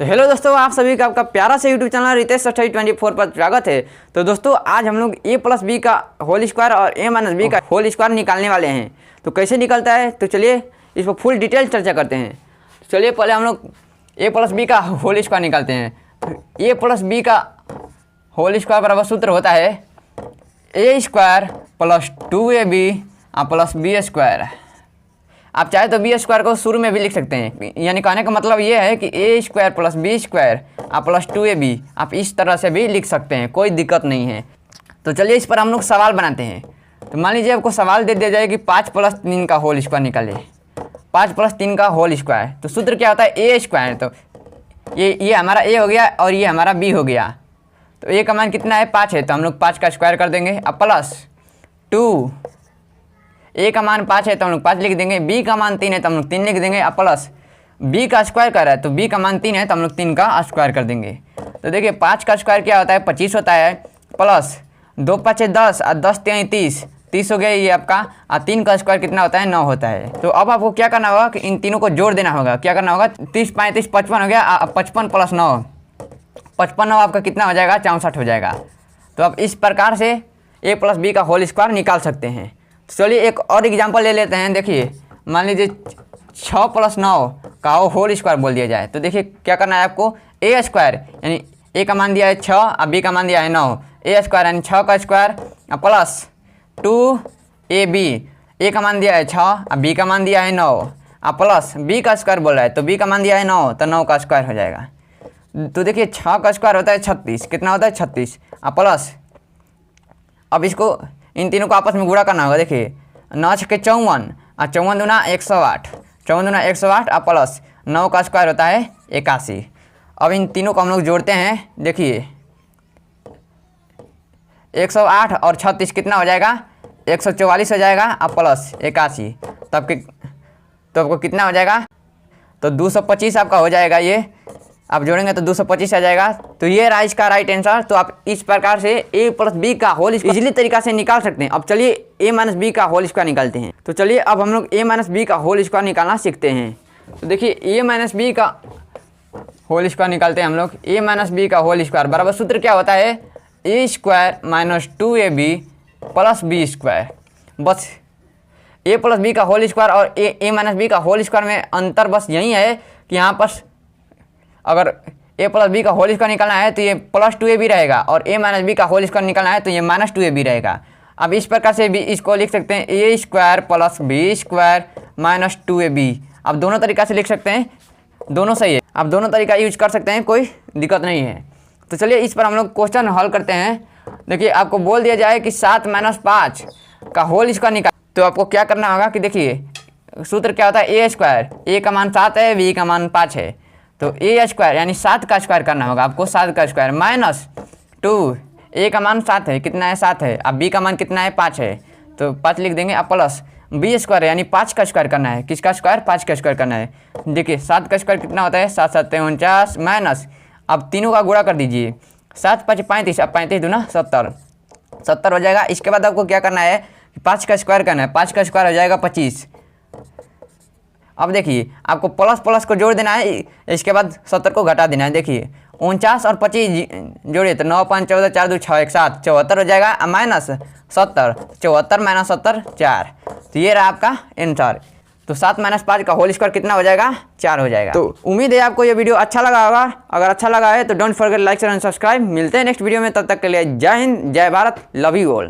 तो हेलो दोस्तों, आप सभी का आपका प्यारा से यूट्यूब चैनल रितेश स्टडी 24 पर स्वागत है। तो दोस्तों आज हम लोग a प्लस बी का होल स्क्वायर और a माइनस बी का होल स्क्वायर निकालने वाले हैं। तो कैसे निकलता है, तो चलिए इस पर फुल डिटेल चर्चा करते हैं। चलिए पहले हम लोग a प्लस बी का होल स्क्वायर निकालते हैं। तो a प्लस बी का होल स्क्वायर बराबर सूत्र होता है a square plus 2ab plus B square. आप चाहे तो बी स्क्वायर को शुरू में भी लिख सकते हैं, यानी कहने का मतलब ये है कि A square plus B square plus 2ab आप इस तरह से भी लिख सकते हैं, कोई दिक्कत नहीं है। तो चलिए इस पर हम लोग सवाल बनाते हैं। तो मान लीजिए आपको सवाल दे दिया जाए कि 5 प्लस 3 का होल स्क्वायर निकाले, 5 प्लस 3 का होल स्क्वायर। तो सूत्र क्या होता है ए स्क्वायर। तो ये हमारा ए हो गया और ये हमारा बी हो गया। तो ए का मान कितना है 5 है, तो हम लोग 5 का स्क्वायर कर देंगे। अब प्लस 2, ए का मान 5 है तो हम लोग 5 लिख देंगे, बी का मान 3 है तो हम लोग 3 लिख देंगे। अब प्लस बी का स्क्वायर कर रहा है तो बी का मान 3 है तो हम लोग 3 का स्क्वायर कर देंगे। तो देखिए 5 का स्क्वायर क्या होता है 25 होता है, प्लस 2 5 10 और 10 3 30 हो गया ये आपका। और 3 का स्क्वायर कितना होता है 9 होता है। तो अब आपको क्या करना होगा कि इन तीनों को जोड़ देना होगा। क्या करना होगा 30 35 55 हो गया, 55 प्लस 9 55 9 आपका कितना हो जाएगा 64 हो जाएगा। तो अब इस प्रकार से ए प्लस बी का होल स्क्वायर निकाल सकते हैं। चलिए एक और एग्जांपल ले लेते हैं। देखिए मान लीजिए 6 प्लस 9 का होल स्क्वायर बोल दिया जाए। तो देखिए क्या करना है आपको ए स्क्वायर यानी ए का मान दिया है 6 और बी का मान दिया है 9, ए स्क्वायर यानी 6 का स्क्वायर प्लस 2ab, ए का मान दिया है 6 और बी का मान दिया है 9 और प्लस बी का स्क्वायर बोल रहा है तो बी का मान दिया है 9 तो 9 का स्क्वायर हो जाएगा। तो देखिए 6 का स्क्वायर होता है 36, कितना होता है 36 और प्लस अब इसको इन तीनों को आपस में गुणा करना होगा। देखिए 9 छक्के 54 और 54 दूना 108, 54 दूना 108 और प्लस 9 का स्क्वायर होता है 81। अब इन तीनों को हम लोग जोड़ते हैं। देखिए 108 और 36 कितना हो जाएगा 144 हो जाएगा और प्लस 81 तो आपको कितना हो जाएगा तो 225 आपका हो जाएगा। ये आप जोड़ेंगे तो 225 आ जाएगा। तो ये रहा इसका राइट आंसर। तो आप इस प्रकार से ए प्लस बी का होल इजीली तरीका से निकाल सकते हैं। अब चलिए ए माइनस बी का होल स्क्वायर निकालते हैं। तो चलिए अब हम लोग ए माइनस बी का होल स्क्वायर निकालना सीखते हैं। तो देखिए ए माइनस बी का होल स्क्वायर निकालते हैं हम लोग। ए माइनस बी का होल स्क्वायर बराबर सूत्र क्या होता है A square minus 2ab plus B square. बस ए प्लस बी का होल स्क्वायर और ए माइनस बी का होल स्क्वायर में अंतर बस यही है कि यहाँ पर अगर a प्लस बी का होल स्क्वायर निकालना है तो ये प्लस 2ab रहेगा और a माइनस बी का होल स्क्वायर निकालना है तो ये माइनस 2ab रहेगा। अब इस प्रकार से भी इसको लिख सकते हैं A square plus B square minus 2ab। अब दोनों तरीका से लिख सकते हैं, दोनों सही है। आप दोनों तरीका यूज कर सकते हैं, कोई दिक्कत नहीं है। तो चलिए इस पर हम लोग क्वेश्चन हल करते हैं। देखिए आपको बोल दिया जाए कि 7 - 5 का होल स्क्वायर निकाल, तो आपको क्या करना होगा कि देखिए सूत्र क्या होता है ए स्क्वायर, ए का मान 7 है, बी का मान 5 है तो ए स्क्वायर यानी 7 का स्क्वायर करना होगा आपको। 7 का स्क्वायर माइनस 2, ए का मान 7 है, कितना है 7 है, अब बी का मान कितना है 5 है तो 5 लिख देंगे। अब प्लस बी स्क्वायर यानी 5 का स्क्वायर करना है। किसका स्क्वायर 5 का स्क्वायर करना है। देखिए 7 का स्क्वायर कितना होता है 7 7 49 माइनस अब तीनों का गुणा कर दीजिए 7 5 35 अब 35 दूना 70 हो जाएगा। इसके बाद आपको क्या करना है 5 का स्क्वायर करना है। 5 का स्क्वायर हो जाएगा 25। अब देखिए आपको प्लस प्लस को जोड़ देना है, इसके बाद 70 को घटा देना है। देखिए 49 और 25 जोड़िए तो 9 5 14 4 2 6 1 7 74 हो जाएगा माइनस 70, 74 - 70 4। तो ये रहा आपका आंसर। तो 7 - 5 का होल स्क्वायर कितना हो जाएगा 4 हो जाएगा। तो उम्मीद है आपको ये वीडियो अच्छा लगा होगा। अगर अच्छा लगा है तो don't forget like share and subscribe. मिलते हैं नेक्स्ट वीडियो में, तब तक के लिए जय हिंद, जय भारत, लव यू ऑल।